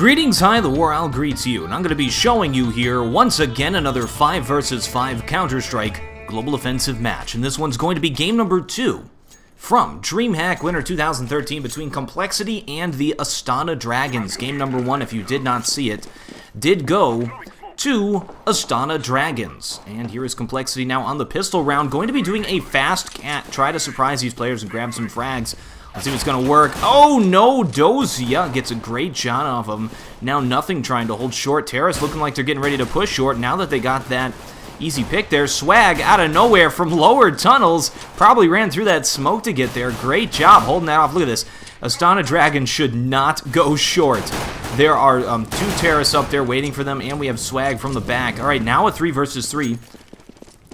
Greetings, hi, the War Owl greets you, and I'm going to be showing you here, once again, another 5 vs 5 Counter-Strike Global Offensive match. And this one's going to be game number 2 from DreamHack Winter 2013 between CompLexity and the Astana Dragons. Game number 1, if you did not see it, did go to Astana Dragons. And here is CompLexity now on the pistol round, going to be doing a fast cat, try to surprise these players and grab some frags. Let's see if it's going to work. Oh no, Dozia gets a great shot off of him. Now nothing trying to hold short. Terrace looking like they're getting ready to push short now that they got that easy pick there. Swag out of nowhere from lower tunnels. Probably ran through that smoke to get there. Great job holding that off. Look at this. Astana Dragon should not go short. There are 2 Terrace up there waiting for them, and we have Swag from the back. All right, now a 3 vs 3.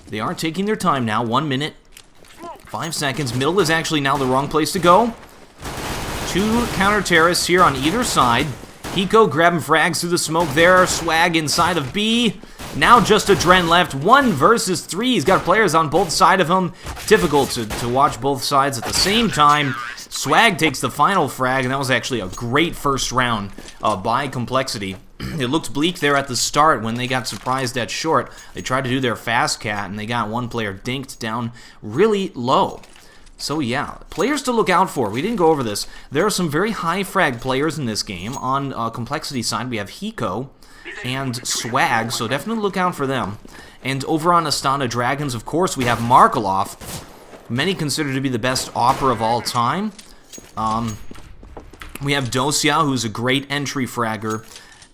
They are taking their time now. 1 minute. 5 seconds. Middle is actually now the wrong place to go. 2 counter terrorists here on either side. Hiko grabbing frags through the smoke there. Swag inside of B. Now just a Dren left. 1 vs 3. He's got players on both sides of him. Difficult to watch both sides at the same time. Swag takes the final frag, and that was actually a great first round by CompLexity. It looked bleak there at the start when they got surprised at short. They tried to do their fast cat, and they got one player dinked down really low. So yeah, players to look out for. We didn't go over this. There are some very high frag players in this game. On CompLexity side, we have Hiko and Swag, so definitely look out for them. And over on Astana Dragons, of course, we have Markelov. Many consider to be the best opera of all time. We have Dosia, who's a great entry fragger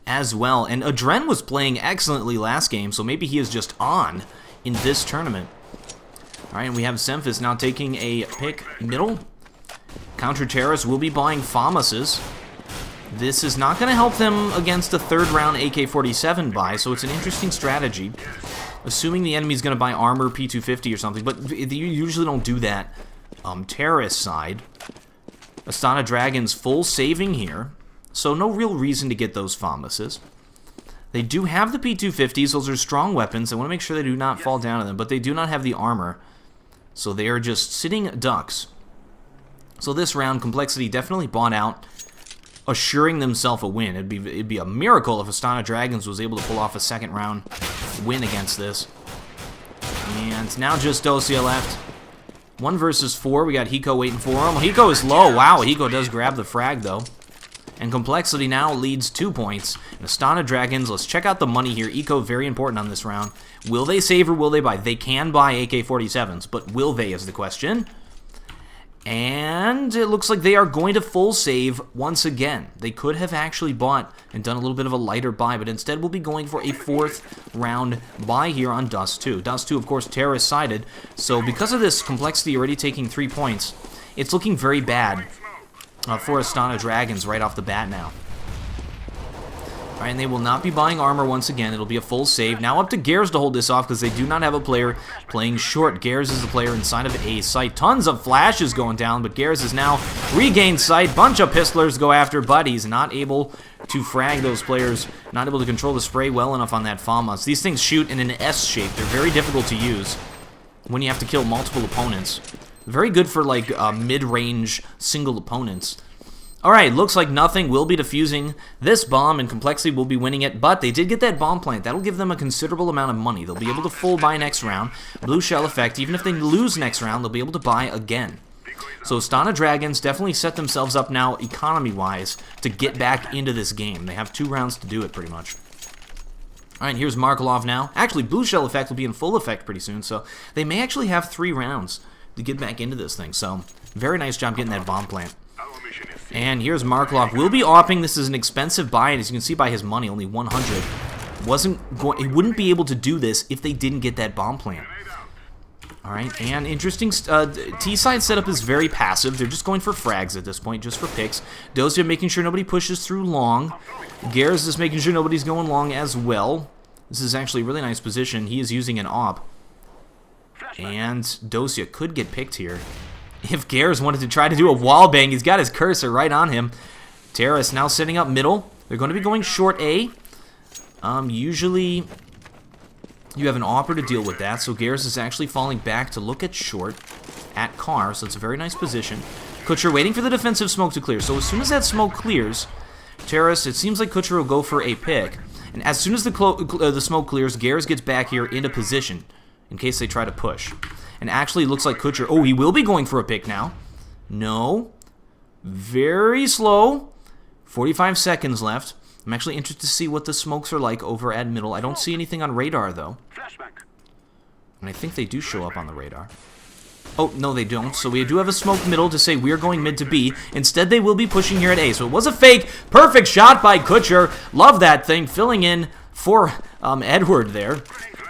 as well. And Adren was playing excellently last game, so maybe he is just on in this tournament. Alright, and we have Semphis now taking a pick middle. Counter Terrace will be buying FAMAS's. This is not going to help them against a 3rd round AK-47 buy, so it's an interesting strategy. Assuming the enemy's going to buy armor, P250 or something, but you usually don't do that. Terrace side. Astana Dragons full saving here. So no real reason to get those FAMAS's. They do have the P250s. Those are strong weapons. I want to make sure they do not fall down to them, but they do not have the armor. So they are just sitting ducks. So this round, CompLexity definitely bought out, assuring themselves a win. It'd be a miracle if Astana Dragons was able to pull off a 2nd round win against this. And now just Dosia left. 1 vs 4. We got Hiko waiting for him. Hiko is low. Wow, Hiko does grab the frag though. And CompLexity now leads 2 points. And Astana Dragons, let's check out the money here. Eco, very important on this round. Will they save or will they buy? They can buy AK-47s, but will they is the question. And it looks like they are going to full save once again. They could have actually bought and done a little bit of a lighter buy, but instead we'll be going for a 4th round buy here on Dust2. Dust2, of course, terrorist-sided. So because of this, CompLexity already taking 3 points. It's looking very bad for Astana Dragons right off the bat now. Alright, and they will not be buying armor once again. It'll be a full save. Now up to Gares to hold this off because they do not have a player playing short. Gares is the player inside of A site. Tons of flashes going down, but Gares has now regained sight. Bunch of pistlers go after, but he's not able to frag those players. Not able to control the spray well enough on that FAMAS. These things shoot in an S shape. They're very difficult to use when you have to kill multiple opponents. Very good for like mid-range single opponents. Alright, looks like nothing will be defusing this bomb, and CompLexity will be winning it, but they did get that bomb plant. That'll give them a considerable amount of money. They'll be able to full buy next round. Blue shell effect, even if they lose next round, they'll be able to buy again. So Astana Dragons definitely set themselves up now, economy-wise, to get back into this game. They have 2 rounds to do it, pretty much. Alright, here's Markelov now. Actually, blue shell effect will be in full effect pretty soon, so they may actually have 3 rounds to get back into this thing. So, very nice job getting that bomb plant. And here's Markelov. Will be opping. This is an expensive buy, and as you can see by his money, only 100. He wouldn't be able to do this if they didn't get that bomb plant. Alright, and interesting. T-side setup is very passive. They're just going for frags at this point, just for picks. Dosia making sure nobody pushes through long. Gares is making sure nobody's going long as well. This is actually a really nice position. He is using an op. And Dosia could get picked here. If Gares wanted to try to do a wall bang, he's got his cursor right on him. Terrace now setting up middle. They're going to be going short A. Usually, you have an opera to deal with that, so Gares is actually falling back to look at short at car, so it's a very nice position. Kutcher waiting for the defensive smoke to clear, so as soon as that smoke clears, Terrace, it seems like Kutcher will go for a pick. And as soon as the smoke clears, Gares gets back here into position in case they try to push. And actually, it looks like Kutcher... Oh, he will be going for a pick now. No. Very slow. 45 seconds left. I'm actually interested to see what the smokes are like over at middle. I don't see anything on radar, though. And I think they do show up on the radar. Oh, no, they don't. So we do have a smoke middle to say we're going mid to B. Instead, they will be pushing here at A. So it was a fake. Perfect shot by Kutcher. Love that thing. Filling in for Edward there.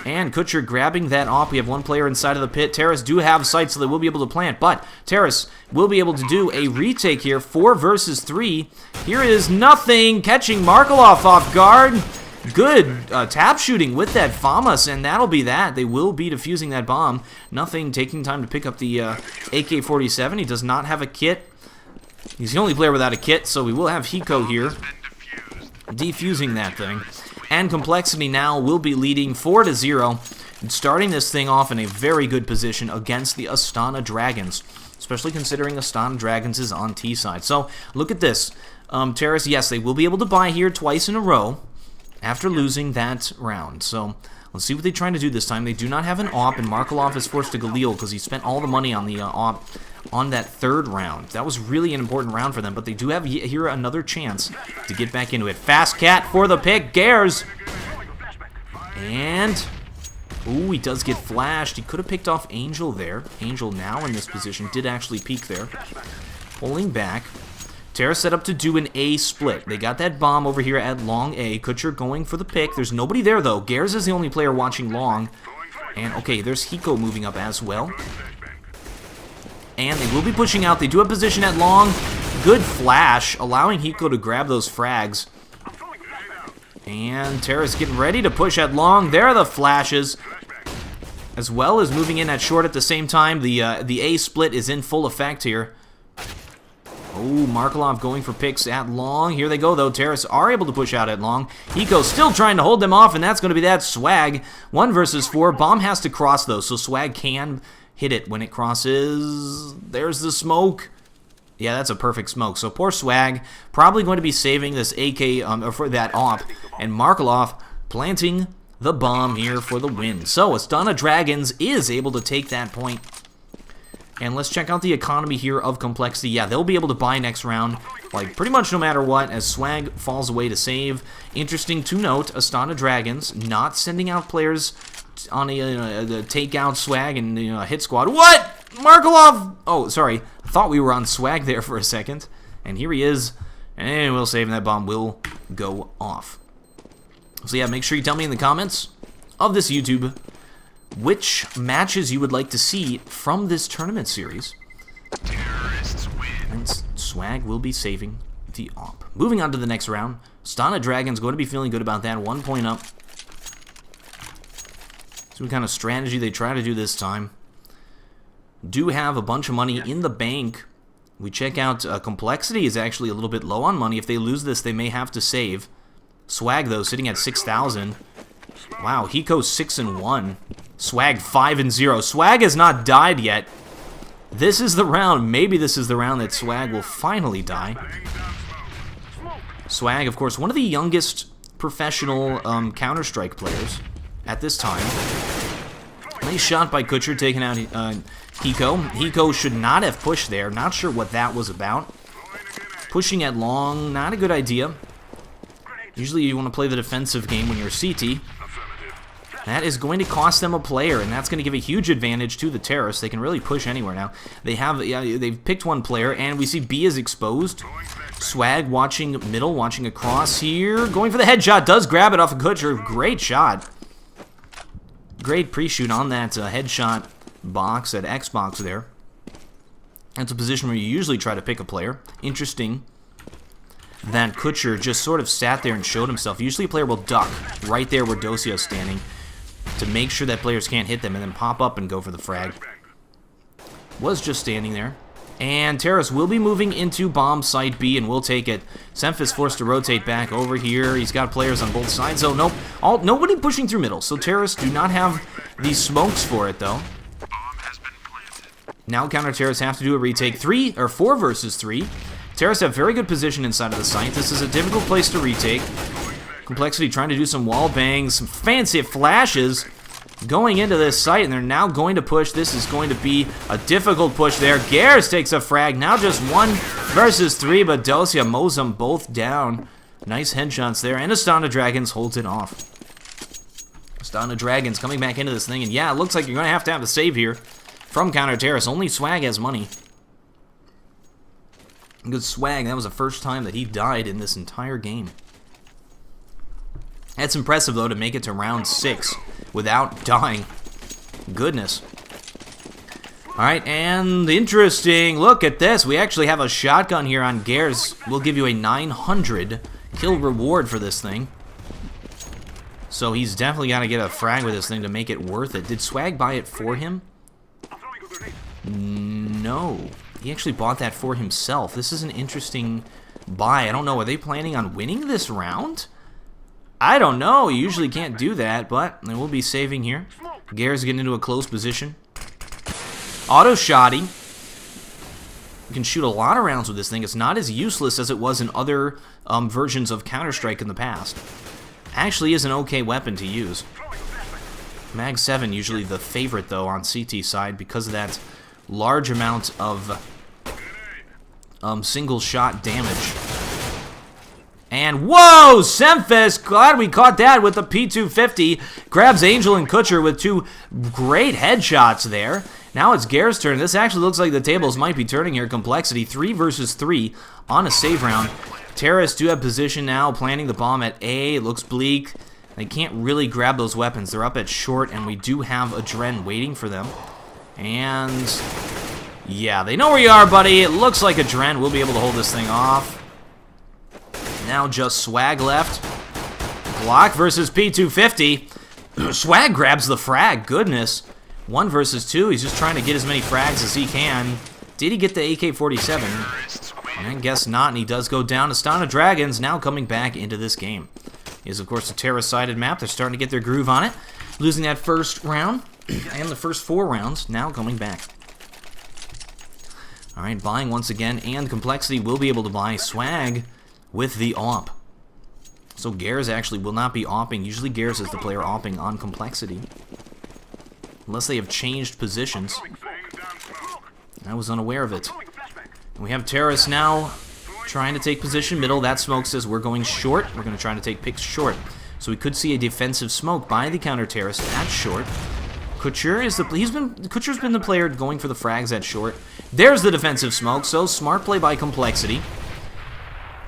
And Kutcher grabbing that off. We have one player inside of the pit. Terrace do have sight, so they will be able to plant. But Terrace will be able to do a retake here. 4 versus 3. Here is nothing. Catching Markelov off guard. Good tap shooting with that FAMAS, and that'll be that. They will be defusing that bomb. Nothing taking time to pick up the AK-47. He does not have a kit. He's the only player without a kit, so we will have Hiko here defusing that thing. And CompLexity now will be leading 4-0 and starting this thing off in a very good position against the Astana Dragons, especially considering Astana Dragons is on T side. So look at this. Terrace, yes, they will be able to buy here twice in a row after losing that round. So let's see what they're trying to do this time. They do not have an AWP, and Markelov is forced to Galil because he spent all the money on the AWP on that 3rd round. That was really an important round for them, but they do have here another chance to get back into it. Fast cat for the pick. Gares. And, ooh, he does get flashed. He could have picked off Angel there. Angel now in this position did actually peek there. Pulling back. Terra set up to do an A split. They got that bomb over here at long A. Kutcher going for the pick. There's nobody there, though. Gares is the only player watching long. And, okay, there's Hiko moving up as well. And they will be pushing out. They do have position at long. Good flash, allowing Hiko to grab those frags. And Terra's getting ready to push at long. There are the flashes. As well as moving in at short at the same time. The A split is in full effect here. Oh, Markelov going for picks at long. Here they go, though. Terrace are able to push out at long. Hiko still trying to hold them off, and that's going to be that. Swag. 1 versus 4. Bomb has to cross, though, so Swag can hit it when it crosses. There's the smoke. Yeah, that's a perfect smoke. So poor Swag. Probably going to be saving this AK for that AWP. And Markelov planting the bomb here for the win. So Astana Dragons is able to take that point. And let's check out the economy here of CompLexity. Yeah, they'll be able to buy next round, like pretty much no matter what, as Swag falls away to save. Interesting to note, Astana Dragons not sending out players on a takeout Swag and hit squad. What? Markelov! Oh, sorry. I thought we were on Swag there for a second. And here he is. And we'll save, and that bomb will go off. So yeah, make sure you tell me in the comments of this YouTube which matches you would like to see from this tournament series. Terrorists win. And Swag will be saving the AWP. Moving on to the next round. Astana Dragons going to be feeling good about that. 1 point up. See what kind of strategy they try to do this time. Do have a bunch of money in the bank. We check out CompLexity is actually a little bit low on money. If they lose this, they may have to save. Swag, though, sitting at 6,000. Wow, Hiko 6-1. Swag 5-0. Swag has not died yet. This is the round. Maybe this is the round that Swag will finally die. Swag, of course, one of the youngest professional Counter-Strike players at this time. Nice shot by Kutcher taking out Hiko. Hiko should not have pushed there. Not sure what that was about. Pushing at long, not a good idea. Usually you want to play the defensive game when you're CT. That is going to cost them a player, and that's going to give a huge advantage to the Terrorists. They can really push anywhere now. They've picked one player, and we see B is exposed. Swag watching middle, watching across here. Going for the headshot. Does grab it off of Kutcher. Great shot. Great pre-shoot on that headshot box, that Xbox there. That's a position where you usually try to pick a player. Interesting that Kutcher just sort of sat there and showed himself. Usually a player will duck right there where Docio's standing to make sure that players can't hit them and then pop up and go for the frag. Was just standing there. And Terrace will be moving into bomb site B, and we'll take it. Semphis forced to rotate back over here. He's got players on both sides, so nope. Nobody pushing through middle. So Terrace do not have these smokes for it, though. Now counter Terrace have to do a retake. 4 versus 3. Terrace have very good position inside of the site. This is a difficult place to retake. CompLexity trying to do some wall bangs, some fancy flashes going into this site, and they're now going to push. This is going to be a difficult push there. Gears takes a frag. Now just 1 versus 3, but Dosia mows them both down. Nice headshots there, and Astana Dragons holds it off. Astana Dragons coming back into this thing, and yeah, it looks like you're going to have a save here from Counter Terrace. Only Swag has money. Good Swag, that was the first time that he died in this entire game. That's impressive, though, to make it to round 6 without dying. Goodness. Alright, and interesting. Look at this. We actually have a shotgun here on Gears. We'll give you a 900 kill reward for this thing. So he's definitely got to get a frag with this thing to make it worth it. Did Swag buy it for him? No. He actually bought that for himself. This is an interesting buy. I don't know. Are they planning on winning this round? I don't know. You usually can't do that, but they will be saving here. Gears getting into a close position. Auto shotty. You can shoot a lot of rounds with this thing. It's not as useless as it was in other versions of Counter-Strike in the past. Actually is an okay weapon to use. Mag 7 usually the favorite, though, on CT side because of that large amount of single shot damage. And whoa, Semphis, glad we caught that with the P250. Grabs Angel and Kutcher with 2 great headshots there. Now it's Gears' turn. This actually looks like the tables might be turning here. CompLexity 3 versus 3 on a save round. Terrorists do have position now, planting the bomb at A. It looks bleak. They can't really grab those weapons. They're up at short, and we do have Adren waiting for them. And yeah, they know where you are, buddy. It looks like Adren will be able to hold this thing off. Now just Swag left. Block versus P250. Swag grabs the frag. Goodness. 1 versus 2. He's just trying to get as many frags as he can. Did he get the AK-47? I guess not, and he does go down. Astana Dragons now coming back into this game. It is, of course, a terrace-sided map. They're starting to get their groove on it. Losing that first round and the first 4 rounds, now coming back. Alright, buying once again, and CompLexity will be able to buy Swag with the AWP. So Gears actually will not be AWPing. Usually Gears is the player AWPing on CompLexity. Unless they have changed positions. I was unaware of it. We have Terrace now trying to take position middle. That smoke says we're going short. We're going to try to take picks short. So we could see a defensive smoke by the counter Terrace at short. Kutcher's been the player going for the frags at short. There's the defensive smoke. So smart play by CompLexity.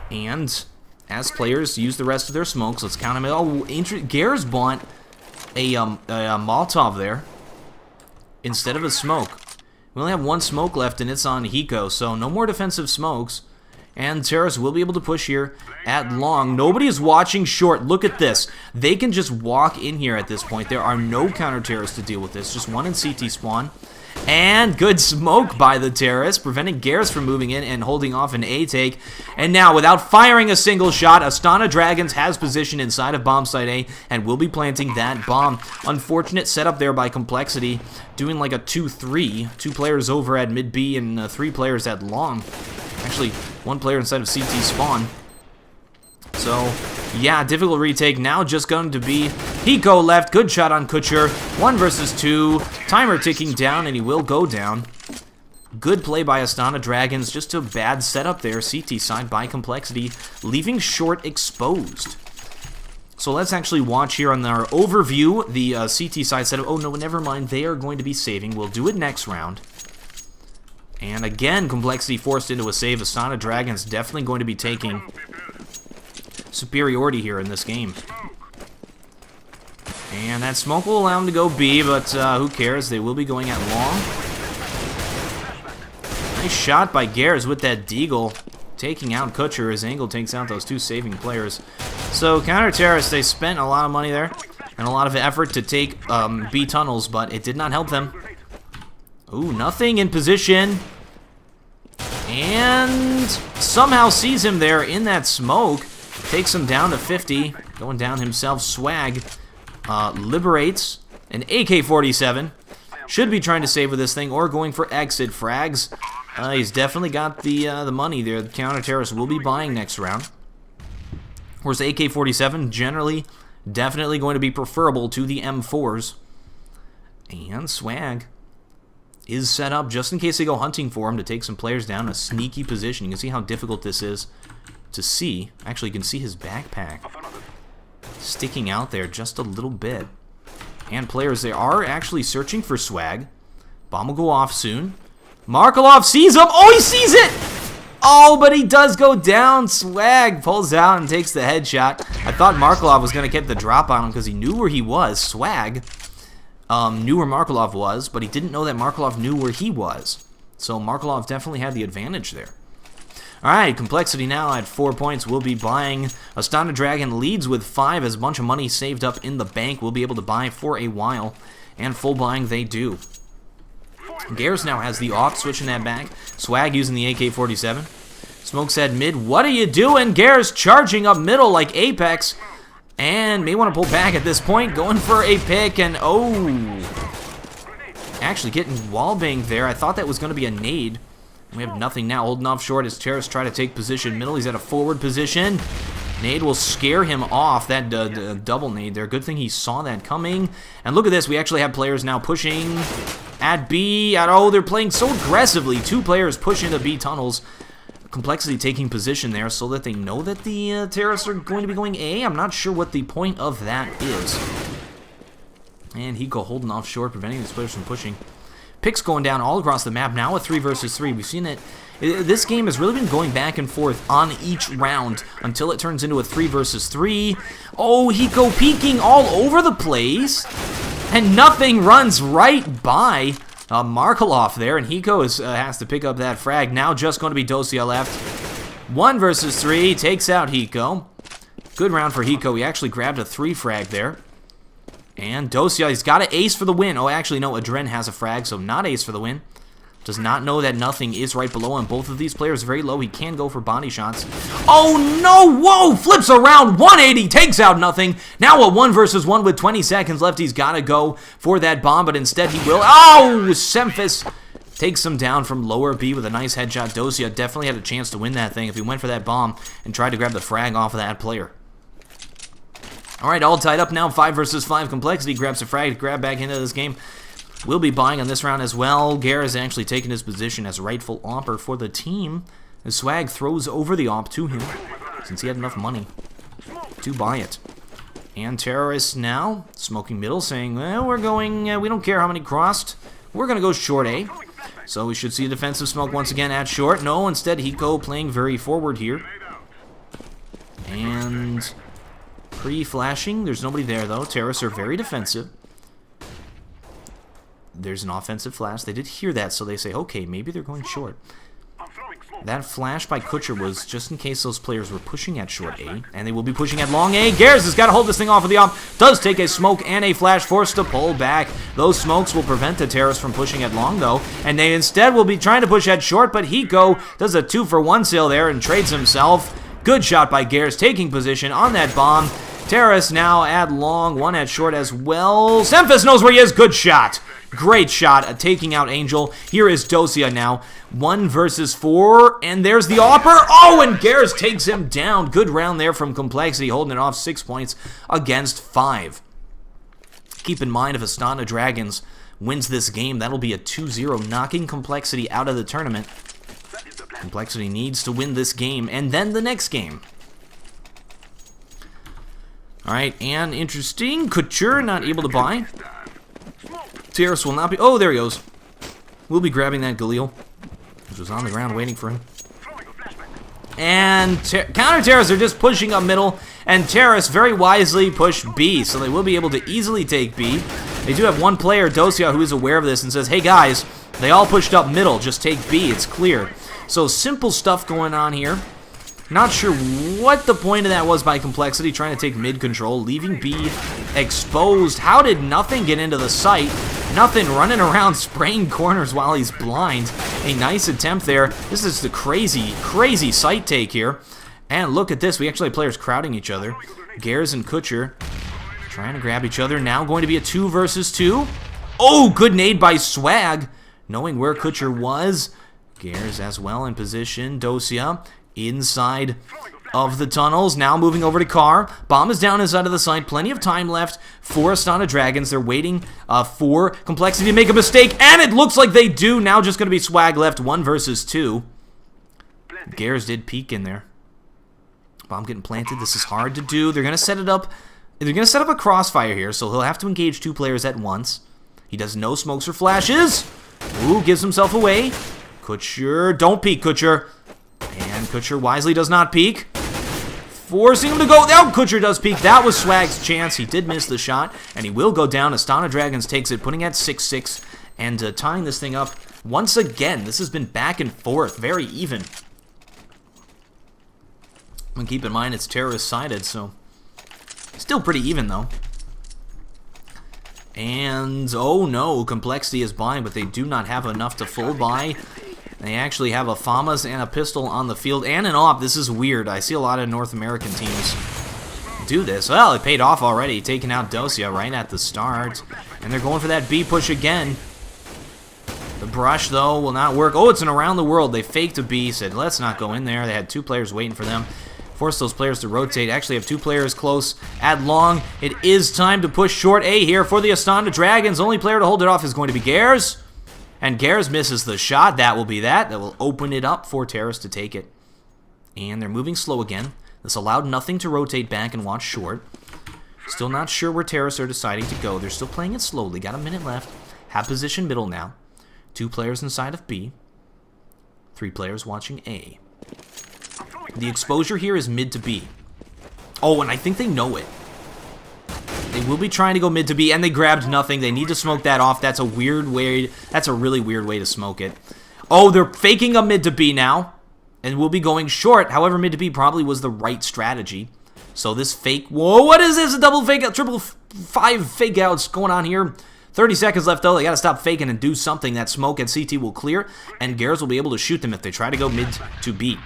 And as players use the rest of their smokes, let's count them. Oh, Gears bought a Molotov there instead of a smoke. We only have 1 smoke left, and it's on Hiko, so no more defensive smokes. And Terrace will be able to push here at long. Nobody is watching short. Look at this. They can just walk in here at this point. There are no counter-terrorists to deal with this. Just 1 in CT spawn. And good smoke by the terrorist, preventing Gears from moving in and holding off an A take. And now, without firing a single shot, Astana Dragons has position inside of bomb site A and will be planting that bomb. Unfortunate setup there by CompLexity, doing like a 2-3. 2 players over at mid B and 3 players at long. Actually, 1 player inside of CT spawn. So, yeah, difficult retake. Now just going to be Hiko left. Good shot on Kutcher. 1 versus 2. Timer ticking down, and he will go down. Good play by Astana Dragons. Just a bad setup there. CT side by CompLexity, leaving short exposed. So let's actually watch here on our overview the CT side setup. Oh, no, never mind. They are going to be saving. We'll do it next round. And again, CompLexity forced into a save. Astana Dragons definitely going to be taking superiority here in this game. And that smoke will allow them to go B, but who cares? They will be going at long. Nice shot by Gears with that deagle, taking out Kutcher. His angle takes out those 2 saving players. So counter-terrorists, they spent a lot of money there and a lot of effort to take B tunnels, but it did not help them. Ooh, nothing in position. And somehow sees him there in that smoke. Takes him down to 50. Going down himself. Swag liberates an AK-47. Should be trying to save with this thing or going for exit frags. He's definitely got the money there. The counter-terrorist will be buying next round. Whereas the AK-47 generally definitely going to be preferable to the M4s. And Swag is set up just in case they go hunting for him to take some players down in a sneaky position. You can see how difficult this is to see. Actually, you can see his backpack sticking out there just a little bit. And players, they are actually searching for Swag. Bomb will go off soon. Markelov sees him. Oh, he sees it! Oh, but he does go down. Swag pulls out and takes the headshot. I thought Markelov was going to get the drop on him because he knew where he was. Swag knew where Markelov was, but he didn't know that Markelov knew where he was. So Markelov definitely had the advantage there. Alright, CompLexity now at 4 points. We'll be buying. Astana Dragon leads with 5 as a bunch of money saved up in the bank. We'll be able to buy for a while, and full buying they do. Garrus now has the off, switching that back. Swag using the AK-47. Smokes at mid. What are you doing? Garrus charging up middle like Apex. And may want to pull back at this point. Going for a pick, and oh. Actually getting wallbanged there. I thought that was going to be a nade. We have nothing now. Holding off short as terrorists try to take position middle. He's at a forward position. Nade will scare him off. That double nade there. Good thing he saw that coming. And look at this. We actually have players now pushing at B. Oh, they're playing so aggressively. 2 players push into B tunnels. CompLexity taking position there so that they know that the terrorists are going to be going A. I'm not sure what the point of that is. And Hiko holding off short, preventing these players from pushing. Picks going down all across the map. Now a 3 versus 3. We've seen it. This game has really been going back and forth on each round until it turns into a 3 versus 3. Oh, Hiko peeking all over the place. And nothing runs right by Markelov there. And Hiko has to pick up that frag. Now just going to be Dosia left. 1 versus 3. Takes out Hiko. Good round for Hiko. He actually grabbed a 3 frag there. And Dosia, he's got an ace for the win. Oh, actually, no, Adren has a frag, so not ace for the win. Does not know that nothing is right below him. Both of these players very low. He can go for body shots. Oh, no! Whoa! Flips around. 180. Takes out nothing. Now a 1 versus 1 with 20 seconds left. He's got to go for that bomb, but instead he will. Oh! Semphis takes him down from lower B with a nice headshot. Dosia definitely had a chance to win that thing if he went for that bomb and tried to grab the frag off of that player. Alright, all tied up now. 5 versus 5. CompLexity grabs a frag to grab back into this game. We'll be buying on this round as well. Garrus has actually taken his position as rightful opper for the team. The Swag throws over the op to him since he had enough money to buy it. And terrorists now smoking middle, saying, well, we're going, we don't care how many crossed. We're going to go short A. So we should see a defensive smoke once again at short. No, instead Hiko playing very forward here. And pre-flashing. There's nobody there, though. Terrorists are very defensive. There's an offensive flash. They did hear that, so they say, okay, maybe they're going short. That flash by Kutcher was just in case those players were pushing at short A, and they will be pushing at long A. Garrus has got to hold this thing off of the op. Does take a smoke and a flash, forced to pull back. Those smokes will prevent the terrorists from pushing at long, though, and they instead will be trying to push at short, but Hiko does a 2-for-1 sale there and trades himself. Good shot by Garrus, taking position on that bomb. Terrorists now at long, 1 at short as well. Semphis knows where he is. Good shot. Great shot at taking out Angel. Here is Dosia now. 1 versus 4, and there's the opper. Oh, and Garrus takes him down. Good round there from CompLexity, holding it off 6 points against 5. Keep in mind, if Astana Dragons wins this game, that'll be a 2-0, knocking CompLexity out of the tournament. CompLexity needs to win this game, and then the next game. Alright, and interesting. Couture not able to buy. Terrorist will not be... Oh, there he goes. We'll be grabbing that Galil, which was on the ground waiting for him. And counter-terrorists are just pushing up middle, and terrorists very wisely push B, so they will be able to easily take B. They do have one player, Dosia, who is aware of this and says, hey guys, they all pushed up middle, just take B, it's clear. So simple stuff going on here. Not sure what the point of that was by CompLexity, trying to take mid control, leaving B exposed. How did nothing get into the site? Nothing running around spraying corners while he's blind. A nice attempt there. This is the crazy, crazy site take here. And look at this. We actually have players crowding each other. Garrus and Kutcher trying to grab each other. Now going to be a 2 versus 2. Oh, good nade by Swag. Knowing where Kutcher was. Gears as well in position. Dosia inside of the tunnels. Now moving over to Carr. Bomb is down inside of the site. Plenty of time left for Astana Dragons. They're waiting for CompLexity to make a mistake. And it looks like they do. Now just going to be swag left. 1 versus 2. Gears did peek in there. Bomb getting planted. This is hard to do. They're going to set it up. They're going to set up a crossfire here. So he'll have to engage 2 players at once. He does no smokes or flashes. Ooh, gives himself away. Kutcher. Don't peek, Kutcher. And Kutcher wisely does not peek. Forcing him to go. Now Kutcher does peek. That was Swag's chance. He did miss the shot. And he will go down. Astana Dragons takes it, putting at 6-6. And tying this thing up once again. This has been back and forth. Very even. And keep in mind it's terrorist-sided, so... Still pretty even, though. And, oh no, CompLexity is buying, but they do not have enough to full buy. They actually have a FAMAS and a pistol on the field, and an AWP. This is weird. I see a lot of North American teams do this. Well, it paid off already, taking out Dosia right at the start. And they're going for that B push again. The brush, though, will not work. Oh, it's an around the world. They faked a B, said, let's not go in there. They had 2 players waiting for them. Force those players to rotate. Actually have 2 players close at long. It is time to push short A here for the Astana Dragons. Only player to hold it off is going to be Gears. And Gears misses the shot. That will be that. That will open it up for Terrace to take it. And they're moving slow again. This allowed nothing to rotate back and watch short. Still not sure where Terrace are deciding to go. They're still playing it slowly. Got a minute left. Have position middle now. 2 players inside of B. 3 players watching A. The exposure here is mid to B. Oh, and I think they know it. They will be trying to go mid to B, and they grabbed nothing. They need to smoke that off. That's a weird way. That's a really weird way to smoke it. Oh, they're faking a mid to B now, and we'll be going short. However, mid to B probably was the right strategy. So this fake. Whoa, what is this? A double fake out, triple 5 fake outs going on here. 30 seconds left, though. They got to stop faking and do something. That smoke at CT will clear, and Gears will be able to shoot them if they try to go mid to B.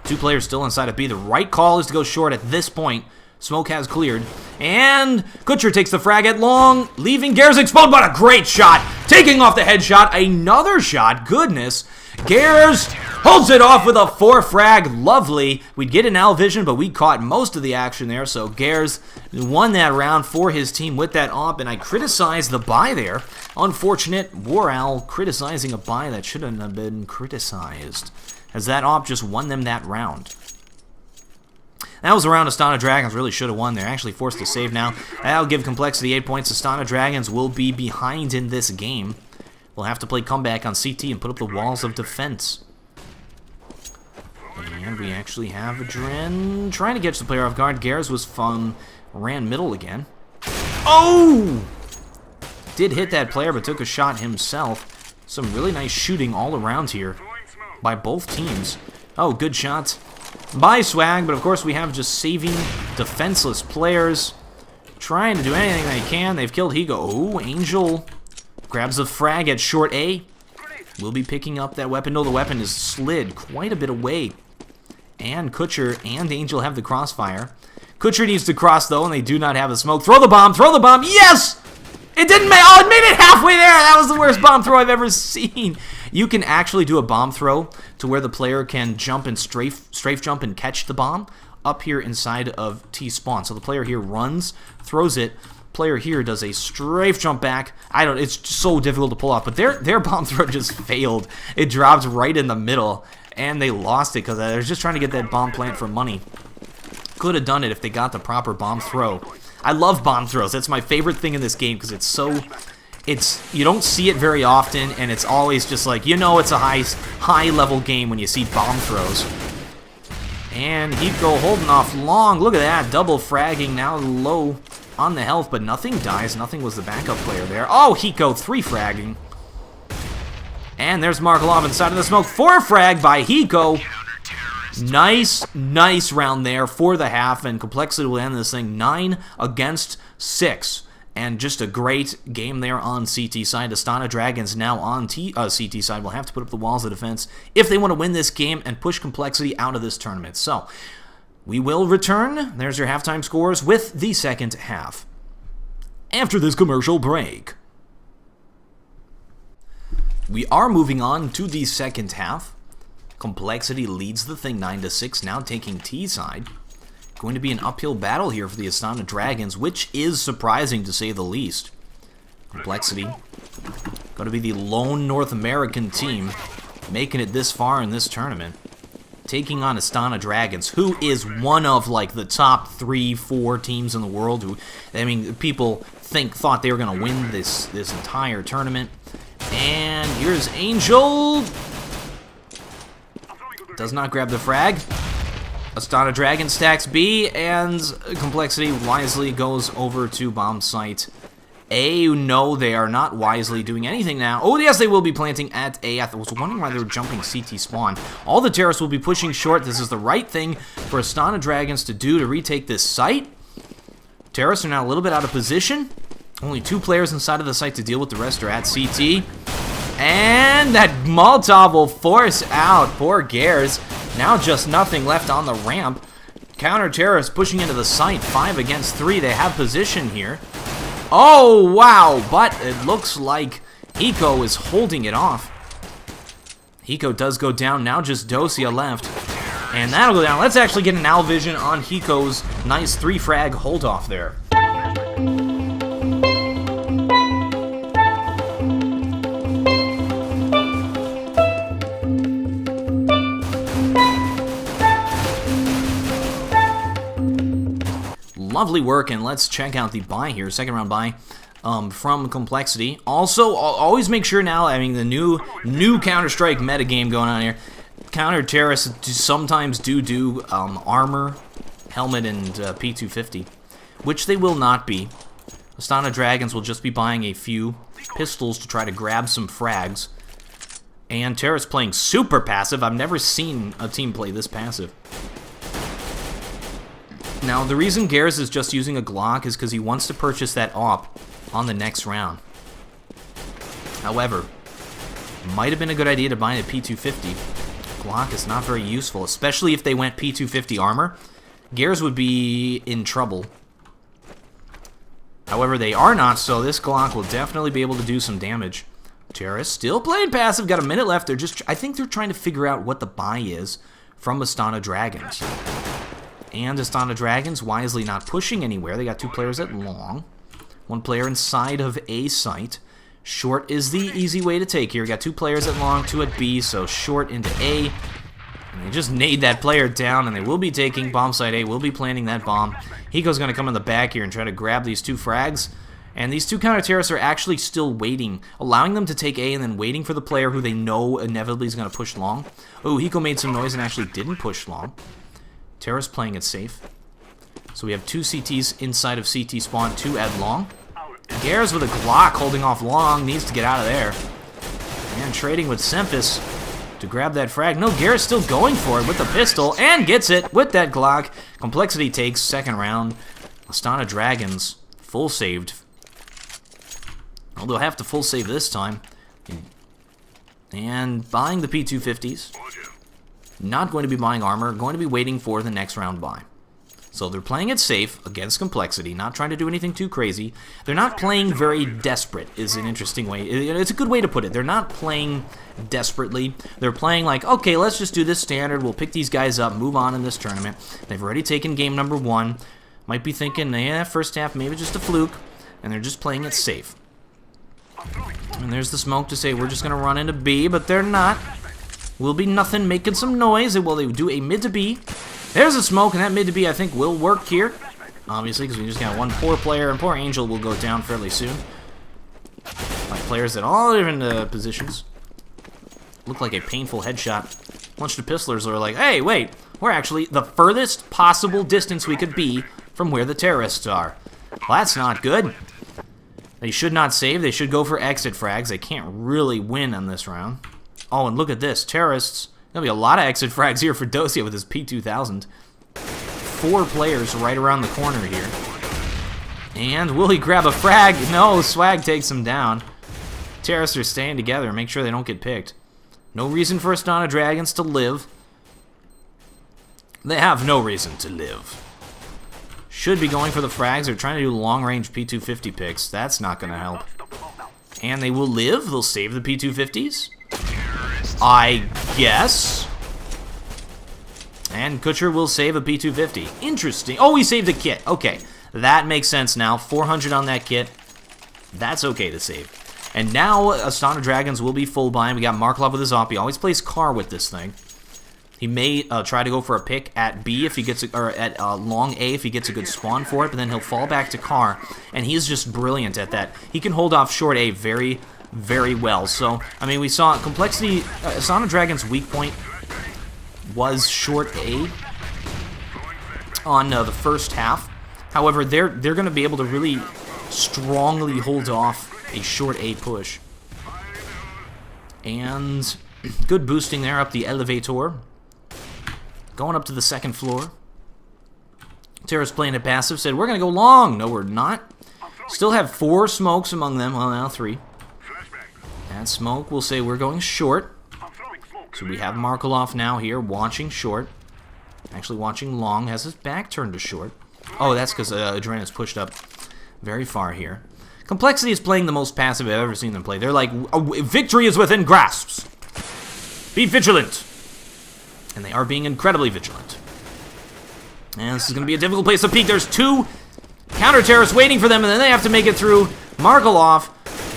2 players still inside of B. The right call is to go short at this point. Smoke has cleared. And Kutcher takes the frag at long, leaving Gears exposed, but a great shot. Taking off the headshot. Another shot. Goodness. Gears holds it off with a 4 frag. Lovely. We'd get an Al vision, but we caught most of the action there. So Gears won that round for his team with that AWP, and I criticized the buy there. Unfortunate. War Al criticizing a buy that shouldn't have been criticized, as that AWP just won them that round. That was a round Astana Dragons really should have won. They're actually forced to save now. That'll give CompLexity 8 points. Astana Dragons will be behind in this game. We'll have to play comeback on CT and put up the walls of defense. And we actually have a Dren trying to catch the player off guard. Gears was fun. Ran middle again. Oh! Did hit that player, but took a shot himself. Some really nice shooting all around here by both teams. Oh, good shot by Swag, but of course we have just saving defenseless players, trying to do anything they can. They've killed Higo. Oh, Angel grabs a frag at short A. We'll be picking up that weapon. No, the weapon is slid quite a bit away. And Kutcher and Angel have the crossfire. Kutcher needs to cross, though, and they do not have a smoke. Throw the bomb! Throw the bomb! Yes! It didn't make... Oh, it made it halfway there! That was the worst bomb throw I've ever seen. You can actually do a bomb throw to where the player can jump and strafe jump and catch the bomb up here inside of T-spawn. So the player here runs, throws it. Player here does a strafe jump back. It's so difficult to pull off, but their bomb throw just failed. It dropped right in the middle, and they lost it because they were just trying to get that bomb plant for money. Could have done it if they got the proper bomb throw. I love bomb throws. That's my favorite thing in this game because it's so... you don't see it very often, and it's always just like, you know, it's a high-level game when you see bomb throws. And Hiko holding off long. Look at that, double fragging, now low on the health, but nothing dies. Nothing was the backup player there. Oh, Hiko, 3 fragging. And there's Markolov inside of the smoke. 4 frag by Hiko. Nice round there for the half, and CompLexity will end this thing 9 against 6. And just a great game there on CT side. Astana Dragons now on CT side will have to put up the walls of defense if they want to win this game and push CompLexity out of this tournament. So, we will return. There's your halftime scores with the second half after this commercial break. We are moving on to the second half. CompLexity leads the thing 9-6, now taking T side. Going to be an uphill battle here for the Astana Dragons, which is surprising to say the least. CompLexity going to be the lone North American team making it this far in this tournament. Taking on Astana Dragons, who is one of like the top 3-4 teams in the world. Who, I mean, people thought they were going to win this entire tournament. And here's Angel. Does not grab the frag. Astana Dragon stacks B, and CompLexity wisely goes over to bomb site A. No, they are not wisely doing anything now. Oh, yes, they will be planting at A. I was wondering why they were jumping CT spawn. All the terrorists will be pushing short. This is the right thing for Astana Dragons to do to retake this site. Terrorists are now a little bit out of position. Only 2 players inside of the site to deal with. The rest are at CT. And that Molotov will force out poor Gares. Now just nothing left on the ramp. Counter-terrorists pushing into the site. 5 against 3. They have position here. Oh, wow. But it looks like Hiko is holding it off. Hiko does go down. Now just Dosia left. And that'll go down. Let's actually get an Owl Vision on Hiko's nice 3-frag hold-off there. Lovely work, and let's check out the buy here, second round buy from CompLexity. Also, always make sure now, I mean, the new Counter-Strike metagame going on here. Counter-terrorists sometimes do armor, helmet, and P250, which they will not be. Astana Dragons will just be buying a few pistols to try to grab some frags. And terrorists playing super passive. I've never seen a team play this passive. Now, the reason Gares is just using a Glock is because he wants to purchase that AWP on the next round. However, might have been a good idea to buy a P250. Glock is not very useful, especially if they went P250 armor. Gares would be in trouble. However, they are not, so this Glock will definitely be able to do some damage. Terrorists still playing passive, got a minute left. I think they're trying to figure out what the buy is from Astana Dragons. And Astana Dragons wisely not pushing anywhere. They got 2 players at long. 1 player inside of A site. Short is the easy way to take here. We got 2 players at long, 2 at B, so short into A. And they just nade that player down, and they will be taking bomb site A, will be planting that bomb. Hiko's going to come in the back here and try to grab these 2 frags. And these 2 counter-terrorists are actually still waiting, allowing them to take A and then waiting for the player who they know inevitably is going to push long. Oh, Hiko made some noise and actually didn't push long. Terrorists playing it safe. So we have 2 CTs inside of CT spawn, 2 at long. Gares with a Glock holding off long, needs to get out of there. And trading with Semphis to grab that frag. No, Gares still going for it with the pistol and gets it with that Glock. CompLexity takes second round. Astana Dragons full saved. Although I have to full save this time. And buying the P250s. Not going to be buying armor, going to be waiting for the next round buy. So they're playing it safe against CompLexity, not trying to do anything too crazy. They're not playing very desperate, is an interesting way. It's a good way to put it. They're not playing desperately. They're playing like, okay, let's just do this standard. We'll pick these guys up, move on in this tournament. They've already taken game number 1. Might be thinking, yeah, first half, maybe just a fluke. And they're just playing it safe. And there's the smoke to say we're just going to run into B, but they're not. Will be nothing, making some noise. Well, they do a mid to B. There's a smoke, and that mid to B, I think, will work here. Obviously, because we just got 1 poor player, and poor Angel will go down fairly soon. Like players at all different positions. Looked like a painful headshot. A bunch of pistolers are like, hey, wait, we're actually the furthest possible distance we could be from where the terrorists are. Well, that's not good. They should not save. They should go for exit frags. They can't really win on this round. Oh, and look at this. Terrorists. There'll be a lot of exit frags here for Dosia with his P2000. 4 players right around the corner here. And will he grab a frag? No, Swag takes him down. Terrorists are staying together and make sure they don't get picked. No reason for Astana Dragons to live. They have no reason to live. Should be going for the frags. They're trying to do long-range P250 picks. That's not going to help. And they will live. They'll save the P250s. I guess. And Kutcher will save a P250. Interesting. Oh, he saved a kit. Okay. That makes sense now. 400 on that kit. That's okay to save. And now Astana Dragons will be full buy. We got Markelov with his op. He always plays car with this thing. He may try to go for a pick at B if he gets or at long A if he gets a good spawn for it, but then he'll fall back to car, and he's just brilliant at that. He can hold off short A very, very well. So I mean, we saw CompLexity. Astana Dragon's weak point was short A on the first half. However, they're going to be able to really strongly hold off a short A push. And good boosting there up the elevator. Going up to the second floor. Terra's playing it passive. Said, we're going to go long. No, we're not. Still have 4 smokes among them. Well, now 3. That smoke will say we're going short. So we have Markelov now here watching short. Actually watching long. Has his back turned to short. Oh, that's because Adren is pushed up very far here. CompLexity is playing the most passive I've ever seen them play. They're like, victory is within grasps. Be vigilant. And they are being incredibly vigilant. And this is going to be a difficult place to peek. There's 2 counter-terrorists waiting for them, and then they have to make it through Markelov.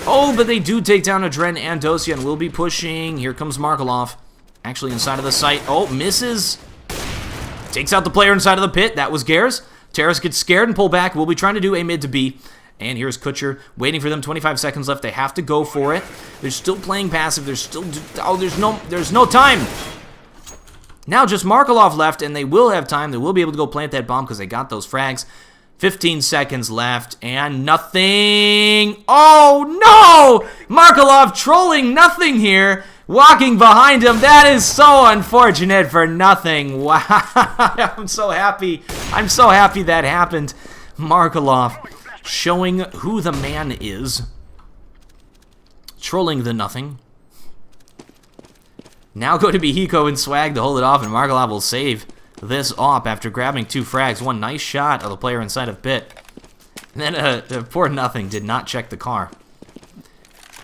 Oh, but they do take down Adren and Dosia, and will be pushing. Here comes Markelov. Actually inside of the site. Oh, misses. Takes out the player inside of the pit. That was Gares. Terrace gets scared and pull back. We'll be trying to do a mid to B. And here's Kutcher waiting for them. 25 seconds left. They have to go for it. They're still playing passive. They're still... Oh, there's no time. Now just Markelov left, and they will have time. They will be able to go plant that bomb because they got those frags. 15 seconds left, and nothing. Oh, no! Markelov trolling nothing here. Walking behind him. That is so unfortunate for nothing. Wow. I'm so happy. I'm so happy that happened. Markelov showing who the man is. Trolling the nothing. Now go to be Hiko and Swag to hold it off, and Markelov will save this op after grabbing 2 frags. One nice shot of the player inside of pit. And then poor nothing did not check the car.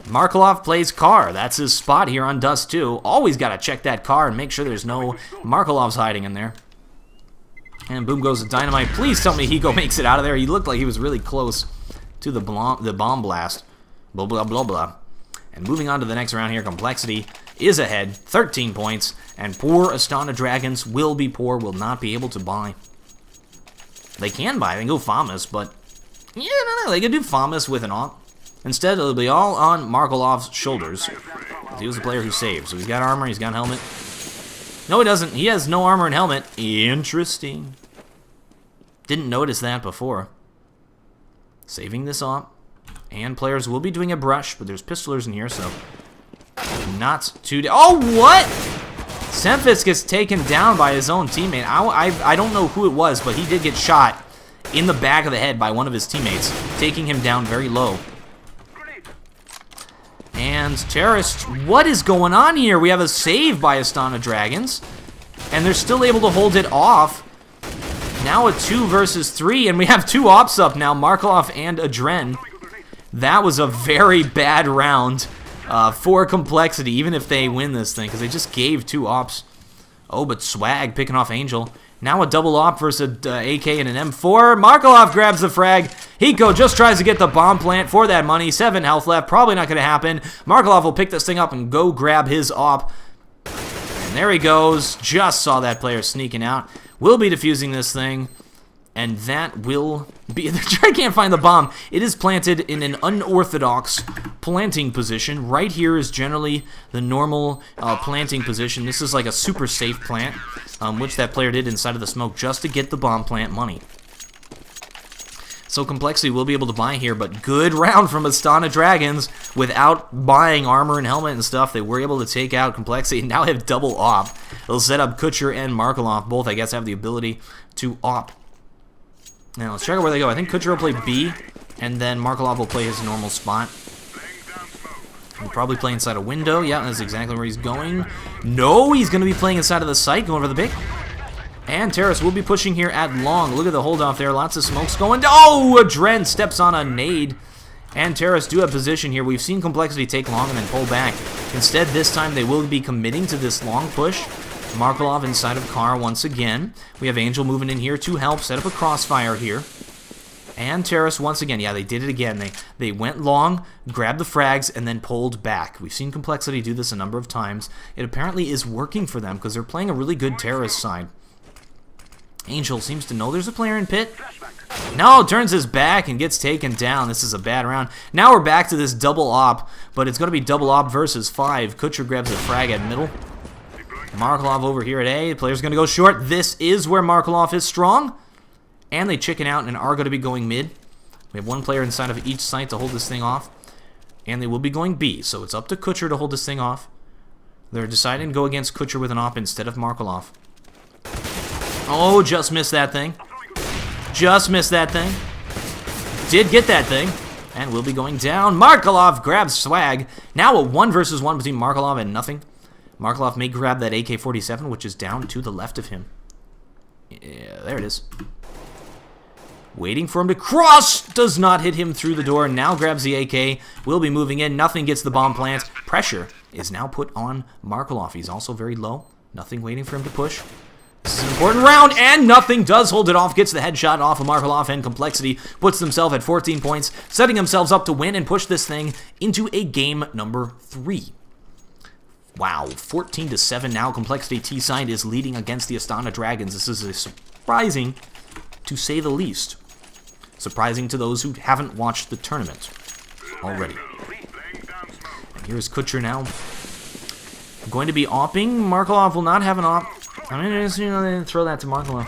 Markelov plays car. That's his spot here on Dust2. Always got to check that car and make sure there's no Markelovs hiding in there. And boom goes the dynamite. Please tell me Hiko makes it out of there. He looked like he was really close to the bomb blast. Blah, blah, blah, blah. And moving on to the next round here, CompLexity is ahead, 13 points, and poor Astana Dragons will be poor, will not be able to buy. They can buy, they can go Famas, but yeah, no, they can do Famas with an op. Instead, it'll be all on Markelov's shoulders. He was the player who saved, so he's got armor, he's got helmet. No, he doesn't. He has no armor and helmet. Interesting. Didn't notice that before. Saving this op. And players will be doing a brush, but there's pistolers in here, so not too... Oh, what? Semphis gets taken down by his own teammate. I don't know who it was, but he did get shot in the back of the head by one of his teammates, taking him down very low. And Terrorist, what is going on here? We have a save by Astana Dragons, and they're still able to hold it off. Now a 2 versus 3, and we have 2 ops up now, Markelov and Adren. That was a very bad round for CompLexity, even if they win this thing, because they just gave 2 ops. Oh, but Swag picking off Angel. Now a double op versus AK and an M4. Markelov grabs the frag. Hiko just tries to get the bomb plant for that money. 7 health left. Probably not going to happen. Markelov will pick this thing up and go grab his op. And there he goes. Just saw that player sneaking out. Will be defusing this thing. And that will be... I can't find the bomb. It is planted in an unorthodox planting position. Right here is generally the normal planting position. This is like a super safe plant, which that player did inside of the smoke just to get the bomb plant money. So CompLexity will be able to buy here, but good round from Astana Dragons. Without buying armor and helmet and stuff, they were able to take out CompLexity and now have double op. They'll set up Kutcher and Markelov. Both, I guess, have the ability to op. Now, let's check out where they go. I think Kutcher will play B, and then Markelov will play his normal spot. He'll probably play inside a window. Yeah, that's exactly where he's going. No, he's going to be playing inside of the site, going for the pick. And Terrace will be pushing here at long. Look at the hold off there. Lots of smokes going. Oh, Adren steps on a nade. And Terrorists do have position here. We've seen CompLexity take long and then pull back. Instead, this time they will be committing to this long push. Markelov inside of car once again. We have Angel moving in here to help set up a crossfire here. And Terrorists once again. Yeah, they did it again. They went long, grabbed the frags, and then pulled back. We've seen CompLexity do this a number of times. It apparently is working for them because they're playing a really good Terrorist side. Angel seems to know there's a player in pit. No, turns his back and gets taken down. This is a bad round. Now we're back to this double op, but it's going to be double op versus 5. Kutcher grabs a frag at middle. Markelov over here at A. The player's going to go short. This is where Markelov is strong. And they chicken out and are going to be going mid. We have one player inside of each site to hold this thing off. And they will be going B, so it's up to Kutcher to hold this thing off. They're deciding to go against Kutcher with an op instead of Markelov. Oh, just missed that thing. Just missed that thing. Did get that thing. And will be going down. Markelov grabs swag. Now a 1 versus 1 between Markelov and nothing. Markelov may grab that AK-47, which is down to the left of him. Yeah, there it is. Waiting for him to cross. Does not hit him through the door. Now grabs the AK. Will be moving in. Nothing gets the bomb plant. Pressure is now put on Markelov. He's also very low. Nothing waiting for him to push. This is an important round, and nothing does hold it off. Gets the headshot off of Markelov, and CompLexity puts themselves at 14 points, setting themselves up to win and push this thing into a game number 3. Wow, 14-7 now. CompLexity T-Side is leading against the Astana Dragons. This is surprising, to say the least. Surprising to those who haven't watched the tournament already. And here's Kutcher now. Going to be opping. Markelov will not have an op. I'm going to throw that to Markelov.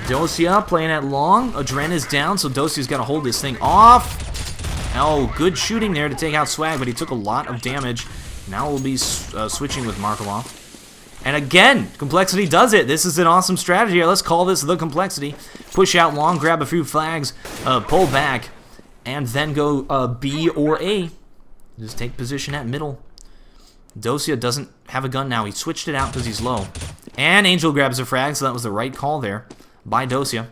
Dosia playing at long. Adren is down, so Dosia's got to hold this thing off. Oh, good shooting there to take out Swag, but he took a lot of damage. Now we'll be switching with Markelov. And again, CompLexity does it. This is an awesome strategy here. Let's call this the CompLexity. Push out long, grab a few flags, pull back, and then go B or A. Just take position at middle. Dosia doesn't have a gun now. He switched it out because he's low. And Angel grabs a frag, so that was the right call there by Dosia.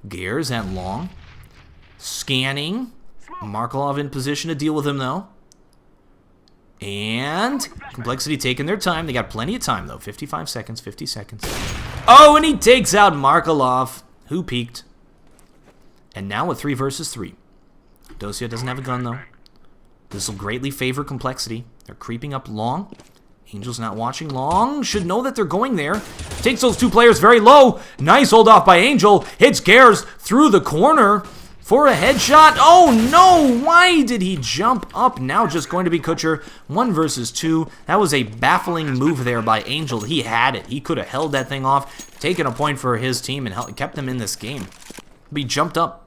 Gears at long. Scanning. Markelov in position to deal with him, though. And CompLexity taking their time. They got plenty of time, though. 55 seconds, 50 seconds. Oh, and he takes out Markelov, who peeked. And now a 3 versus 3. Dosia doesn't have a gun, though. This will greatly favor CompLexity. They're creeping up long. Angel's not watching long. Should know that they're going there. Takes those 2 players very low. Nice hold off by Angel. Hits Gears through the corner for a headshot. Oh no! Why did he jump up? Now just going to be Kutcher. 1 versus 2. That was a baffling move there by Angel. He had it. He could have held that thing off, taken a point for his team, and kept them in this game. But he jumped up.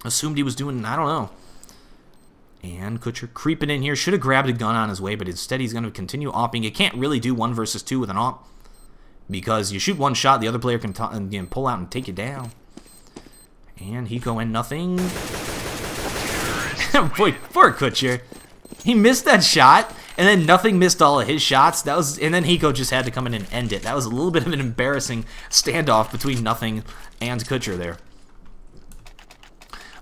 Assumed he was doing, I don't know. And Kutcher creeping in here. Should have grabbed a gun on his way, but instead he's going to continue opping. You can't really do 1 versus 2 with an op, because you shoot one shot, the other player can pull out and take you down. And Hiko and nothing. Boy, poor Kutcher. He missed that shot, and then nothing missed all of his shots. And then Hiko just had to come in and end it. That was a little bit of an embarrassing standoff between nothing and Kutcher there.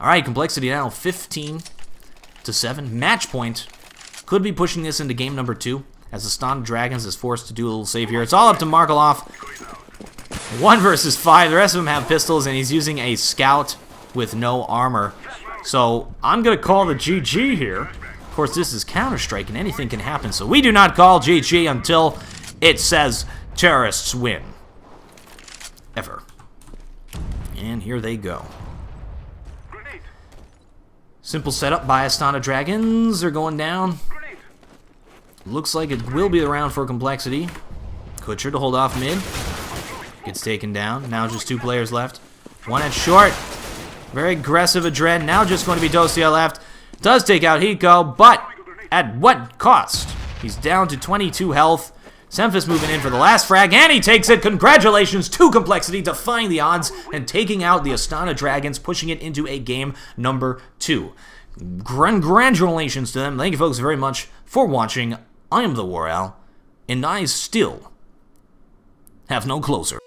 All right, CompLexity now 15-7. Match point. Could be pushing this into game number 2, as the Astana Dragons is forced to do a little save here. It's all up to Markelov. 1 versus 5. The rest of them have pistols, and he's using a scout with no armor. So I'm going to call the GG here. Of course, this is Counter-Strike, and anything can happen. So we do not call GG until it says terrorists win. Ever. And here they go. Simple setup by Astana Dragons. They're going down. Looks like it will be the round for CompLexity. Kutcher to hold off mid. Gets taken down. Now just 2 players left. 1 at short. Very aggressive Adren. Now just going to be Dosia left. Does take out Hiko, but at what cost? He's down to 22 health. Semphis moving in for the last frag, and he takes it. Congratulations to CompLexity, defying the odds and taking out the Astana Dragons, pushing it into a game number 2. Congratulations to them. Thank you folks very much for watching. I am the War Owl, and I still have no closer.